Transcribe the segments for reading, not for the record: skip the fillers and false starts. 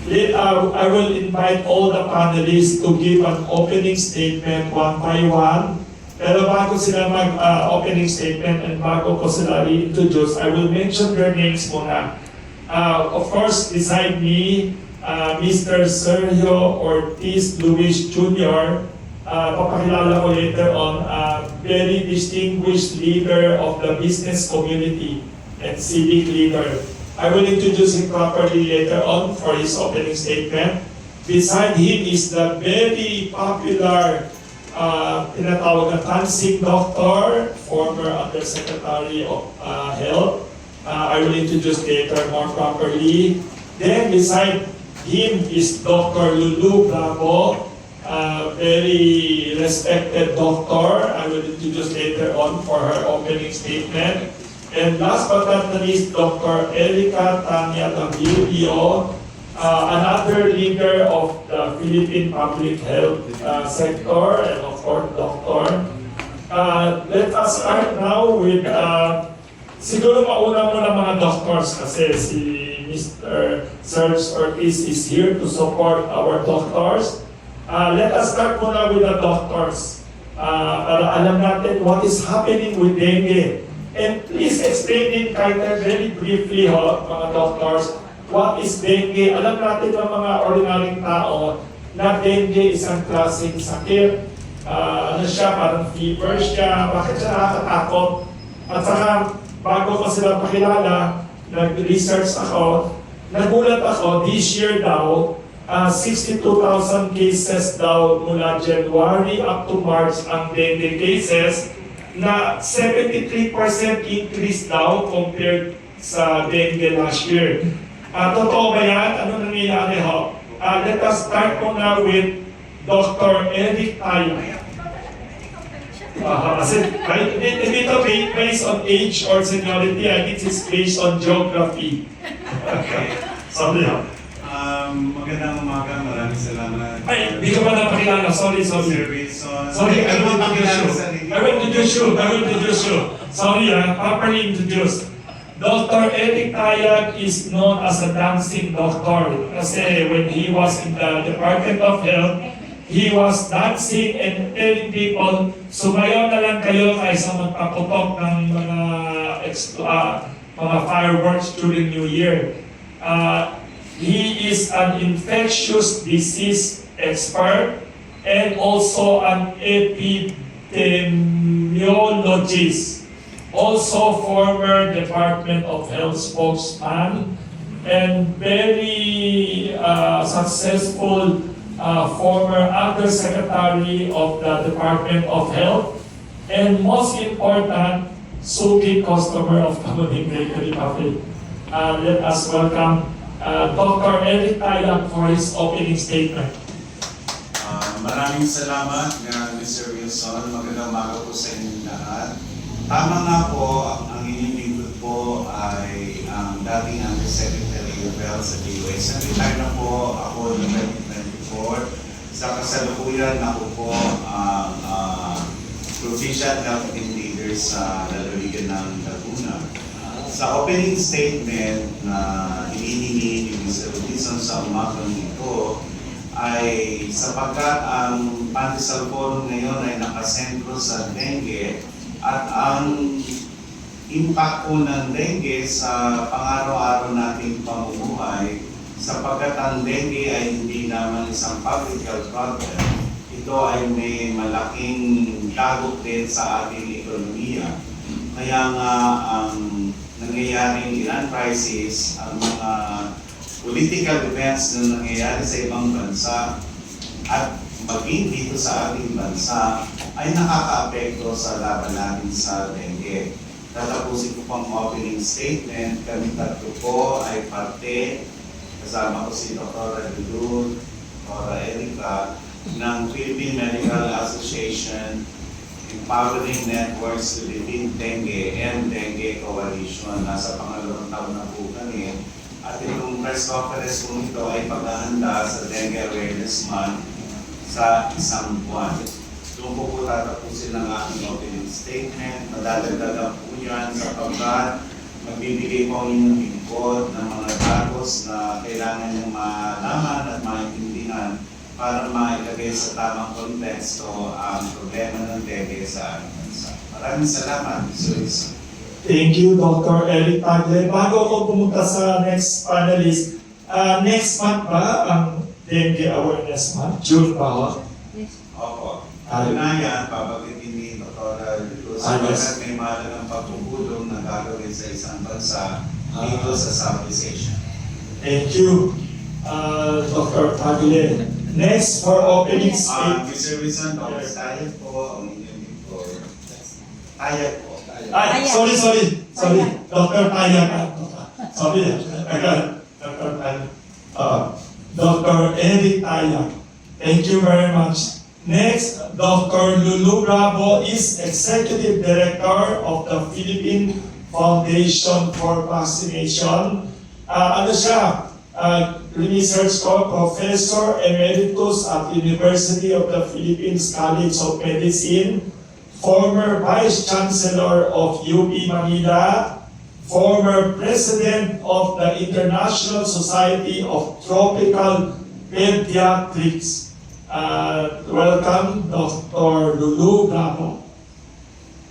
I will invite all the panelists to give an opening statement one by one. Pero bago sila mag-opening statement and bago ko sila i-introduce, I will mention their names muna. Of course, beside me, Mr. Sergio Ortiz Luis Jr., papakilala ko later on, very distinguished leader of the business community and civic leader. I will introduce him properly later on for his opening statement. Beside him is the very popular tinatawag na dancing doctor, former Undersecretary of Health. I will introduce later more properly. Then beside him is Dr. Lulu Bravo, very respected doctor. I will introduce later on for her opening statement. And last but not least, Dr. Erica Tanya Tabio, another leader of the Philippine public health sector, and of course, doctor. Let us start now with, siguro mauna muna mga doctors kasi si Mr. Serge Ortiz is here to support our doctors. Let us start muna with the doctors para alam natin what is happening with dengue. And please explain in Carter very briefly, mga doctors, what is dengue? Alam natin ng mga ordinaryong tao na dengue isang klaseng sakit. Ano siya, parang fever siya, bakit siya nakakatakot? At saka, bago ko sila pakilala, nag-research ako, nagulat ako, this year daw, 62,000 cases daw mula January up to March ang dengue cases, na 73% increase daw compared sa dengue last year. Totoo ba yan? Ano nangyayari ho? Let us start muna with Dr. Eric Tayo. Kasi hindi ito based on age or seniority, I think it's based on geography. Sorry ho. Magandang umaga, maraming salamat. Ay, di ka ba napakilala? Sorry. Sir Wilson. Sorry, I will introduce you. Sorry, properly introduced. Dr. Eric Tayag is known as a dancing doctor kasi when he was in the Department of Health, he was dancing and telling people, sumayaw na lang kayo kaysa magpaputok ng mga fireworks during New Year. He is an infectious disease expert and also an epidemiologist, also former Department of Health spokesman, and very successful former Undersecretary of the Department of Health, and most important, Suki customer of Kamuning Bakery Cafe. Let us welcome Dr. Eric Tayag for his opening statement. Maraming salamat, Mr. Wilson. Magandang umaga po sa inyong lahat. Tama nga po, ang inyong lingkod po ay ang dating Undersecretary of Health sa DOH. Nag-retire na po ako noong 2024. Sa kasalukuyan ako po ang Provincial Health Team Leader sa lalawigan ng Laguna. Sa opening statement na hinihingi ni Mr. Wilson sa umagang ito ay sapagkat ang Pandesal Forum ngayon ay nakasentro sa dengue at ang impacto ng dengue sa pang-araw-araw nating pamumuhay sapagkat ang dengue ay hindi naman isang public health problem. Ito ay may malaking dagok din sa ating ekonomiya. Kaya nga ang nangyayaring Iran crisis, ang mga political events na nangyayari sa ibang bansa at maging dito sa ating bansa ay nakaka-apekto sa laban natin sa dengue. Tatapusin ko pang opening statement, kami tatlo po ay parte, kasama ko si Dr. Lulu, Dr. Erica, ng Philippine Medical Association Empowering Networks to Defeat Dengue and Dengue Coalition. Nasa pangalawang taon na po kami. At itong press conference po ito ay paghahanda sa Dengue Awareness Month sa isang buwan. Doon po tatapusin ang aking opening statement. Madadagdagan po yan sapagkat magbibigay po ang inyong input ng mga datos na kailangan niyong malaman at maintindihan para mailagay sa tamang konteksto ang problema ng dengue sa ating bansa. Maraming salamat, Mr. Wilson. Thank you, Dr. Eric Tagle. Bago ako pumunta sa next panelist, next month ba ang Dengue Awareness Month? June ba ho? Opo. Ay. Katunayan, pabagitin ni Dr. Luz, Yes. may mahalagang pagpupulong na gagawin sa isang bansa dito sa Southeast Asia. Thank you, Dr. Tagle. Next for opening statement. Mr. Wilson, Dr. Tayag po, ang inyong report. Tayag po. Ay, sorry. Dr. Tayag. Sorry, Dr. Tayag. Dr. Eric Tayag. Thank you very much. Next, Dr. Lulu Bravo is Executive Director of the Philippine Foundation for Vaccination. Ano siya? Research ko, Professor Emeritus at University of the Philippines College of Medicine, former Vice Chancellor of UP Manila, former President of the International Society of Tropical Pediatrics. Welcome, Dr. Lulu Bravo.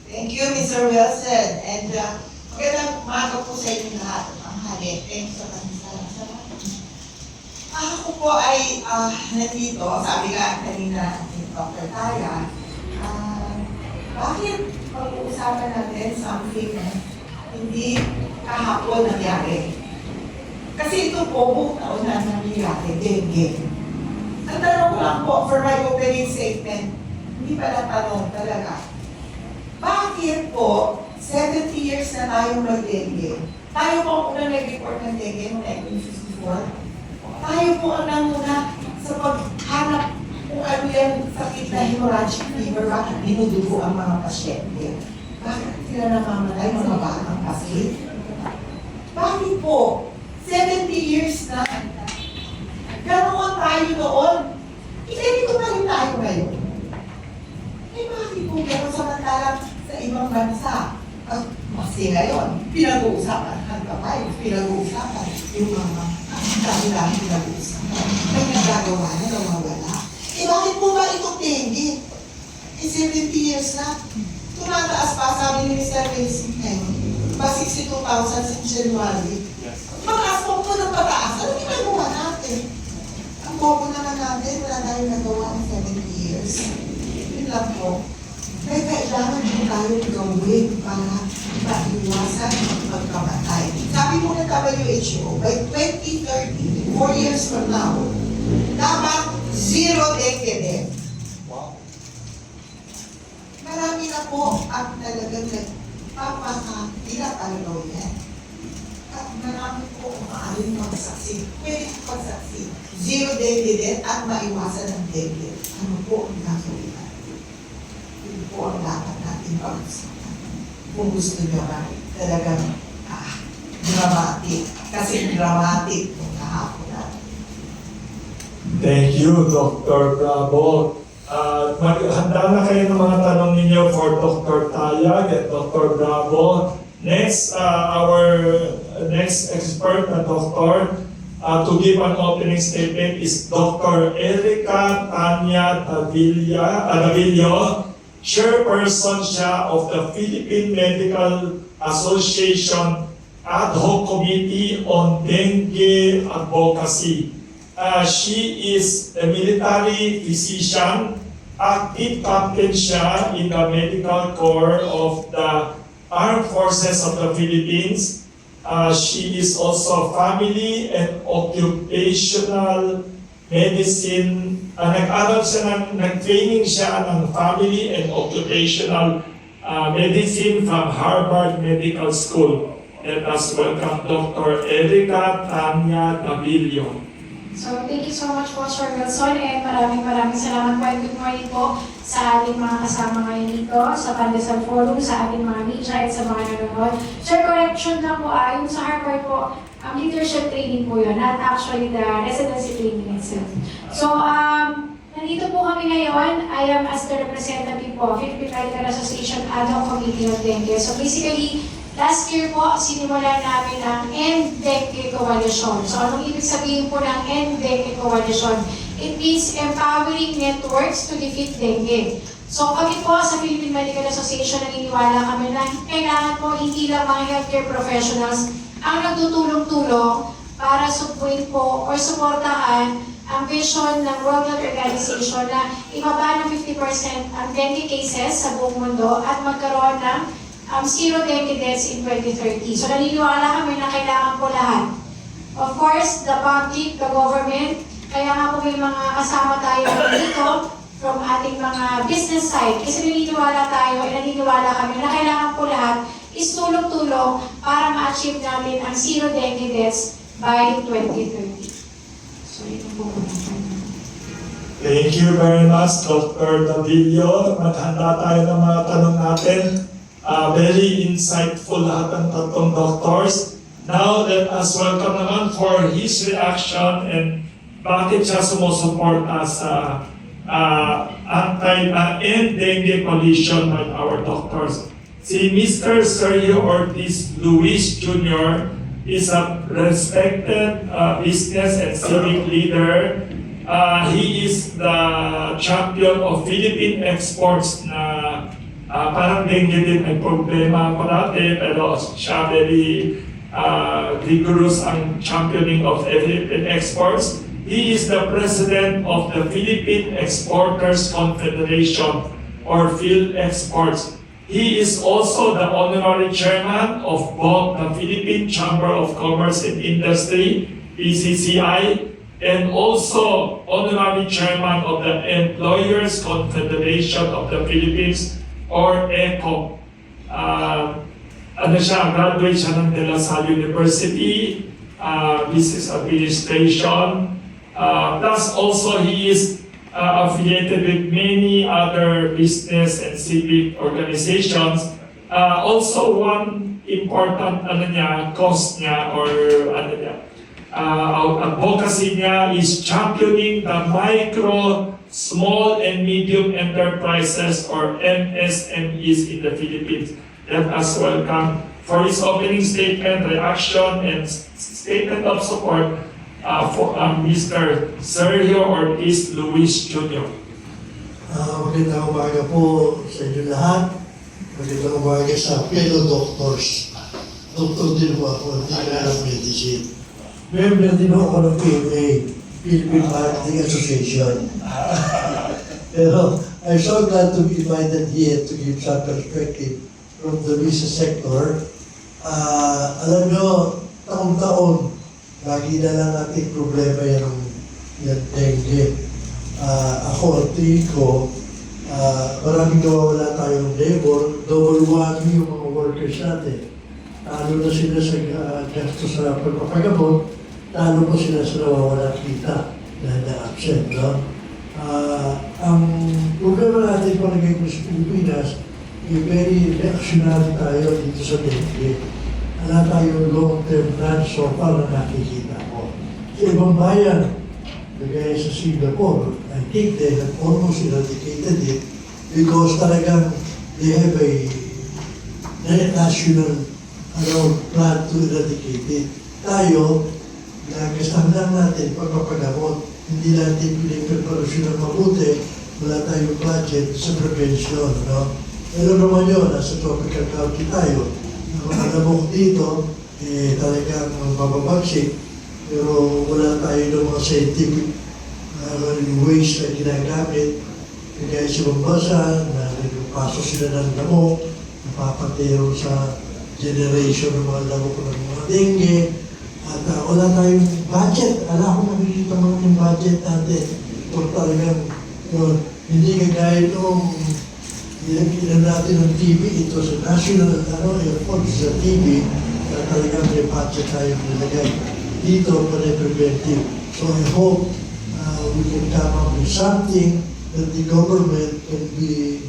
Thank you, Mr. Wilson. And magandang umaga po sa inyo lahat. Ang hali. Thanks sa salamat. Ako po ay nandito, sabi nga kanina ni Dr. Taya, bakit pag-uusapan natin something na hindi kahapon nangyari? Kasi ito po, buong taon na nangyari, dengue. Ang tanong ko lang po, for my opening statement, hindi pala tanong talaga. Bakit po, 70 years na tayo mag-dengue? Tayo po ang unang nag-report ng dengue noong 1954. Tayo po ang nanguna sa paghanap kung ano yung sakit na hemorrhagic fever, bakit dinudugo ang mga pasyente. Bakit sila namamatay, mga batang kasi? Bakit po, 70 years na, ganoon tayo noon, hindi ko na rin tayo ngayon. Eh bakit po gano'n samantalang sa ibang bansa? Kasi ngayon, pinag-uusapan, pinag-uusapan yung mga dami-dami pinag-uusapan. May nagagawa na nawawala. Eh bakit po ba ito dengue? Eh 70 years na. Tumataas pa, sabi ni Mr. Wilson ngayon. Ba 62,000 sa January. Mataas po po ng pataas. Ano ginagawa natin? Ang bobo naman natin, wala tayong nagawa ng 70 years. Yun lang po. May kailangan po tayo gawin para maiwasan ang pagkamatay. Sabi po ng WHO, by 2030, 4 years from now, dapat zero dengue death. Marami na po ang talagang nagpapakilapalaw yan. At marami po maaaring magsaksi. Pwede po magsaksi. Zero dengue death at maiwasan ang dengue. Ano po ang gagawin natin? Yun po ang dapat natin pag-usapan. Kung gusto nyo na talagang dramatic. Kasi dramatic yung kahapon natin. Thank you, Dr. Bravo. Handa na kayo ng mga tanong ninyo for Dr. Tayag and Dr. Bravo. Next, our next expert na doctor to give an opening statement is Dr. Erica Tanya Tavillo, chairperson siya of the Philippine Medical Association Ad Hoc Committee on Dengue Advocacy. She is a military physician, active captain siya in the Medical Corps of the Armed Forces of the Philippines. She is also family and occupational medicine. Nag-aral siya, nag-training siya ng family and occupational medicine from Harvard Medical School. Let us welcome Dr. Erica Tanya Tavillo. So, thank you so much po, Sir Wilson, and maraming salamat po and good morning po sa ating mga kasama ngayon dito, sa Pandesal Forum, sa ating mga media at sa mga nanonood. Sir, correction lang po, yung sa Harvard po, leadership training po yun, not actually the residency training itself. So, nandito po kami ngayon. I am as the representative po, Philippine Medical Association Ad Hoc Committee of Dengue. So basically, Last year po, sinimulan namin ang End Dengue Coalition. So, anong ibig sabihin po ng End Dengue Coalition? It means empowering networks to defeat dengue. So, kami po sa Philippine Medical Association, naniniwala kami na kailangan po hindi lang mga healthcare professionals ang nagtutulong-tulong para subuin po or suportahan ang vision ng World Health Organization na ibaba ng 50% ang dengue cases sa buong mundo at magkaroon ng zero dengue deaths in 2030. So naniniwala kami na kailangan po lahat. Of course, the public, the government, kaya nga po may mga kasama tayo dito from ating mga business side. Kasi naniniwala tayo, naniniwala kami na kailangan po lahat is tulong-tulong para ma-achieve namin ang zero dengue deaths by 2030. So ito po. Thank you very much, Dr. Davillo. Maghanda tayo ng mga tanong natin. Very insightful lahat ng tatlong doctors. Now, let us welcome naman for his reaction and bakit siya sumusuporta sa anti-End Dengue Coalition by our doctors. Si Mr. Sergio Ortiz Luis Jr. is a respected business and civic leader. He is the champion of Philippine exports na parang dengue din may problema ako dati, pero siya very vigorous ang championing of Philippine exports. He is the president of the Philippine Exporters Confederation or PhilExports. He is also the honorary chairman of both the Philippine Chamber of Commerce and Industry, PCCI, and also honorary chairman of the Employers Confederation of the Philippines, or ECO. Graduate siya ng De La Salle University, Business Administration. Plus also he is affiliated with many other business and civic organizations. Also one important cause niya or advocacy niya is championing the micro, small and medium enterprises or MSMEs in the Philippines. Let us welcome for his opening statement, reaction, and statement of support for Mr. Sergio Ortiz Luis Jr. Magandang umaga po sa inyo lahat. Magandang umaga sa fellow doctors. Doktor din po ako, hindi ka ng medicine. Member din ako ng PMA, Philippine Marketing Association. Pero I'm so glad to be invited here to give some perspective from the business sector. Alam nyo, taong-taon, lagi na lang ating problema yung dengue. Ako, tingin ko, maraming nawawala tayong labor, double whammy yung mga workers natin. Talo na sila sa gastos sa pagpapagamot, talo pa sila sa nawawala kita dahil na-absent. No? Ang problema natin palagay ko sa Pilipinas, very reactionary tayo dito sa dengue. Wala tayong long-term plan so far na nakikita ko. Sa ibang bayan, kagaya sa Singapore, I think they have almost eradicated it because talagang they have a national plan to eradicate it. Tayo, nagastahan lang natin pagpapagamot. Hindi natin pinipreparasyon ng mabuti, wala tayong budget sa prevention. No? Pero naman yun, nasa tropical country tayo. Ang mga lamok dito, talagang mababagsik. Pero wala tayo ng mga scientific ways na ginagamit. Kaya sa ibang bansa, nagpasok sila ng lamok, napapatero sa generation ng mga lamok ng mga dengue. At wala tayong budget. Alam ko nakikita mo yung budget natin. Kung talagang hindi kagaya nung ilan natin ng TV, ito sa national effort sa TV, na talagang may budget tayong nilagay. Dito pa na preventive. So I hope we can come up with something that the government can be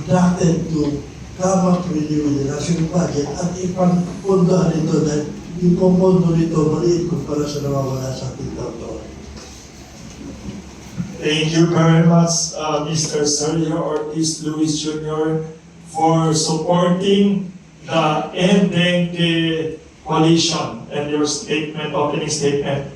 adapted to come up really with the national budget at ipagpundahan ito dahil yung pondo nito maliit kumpara sa nawawala sa ating taon. Thank you very much, Mr. Sergio Ortiz Luis Jr. for supporting the ending the coalition and your statement, opening statement.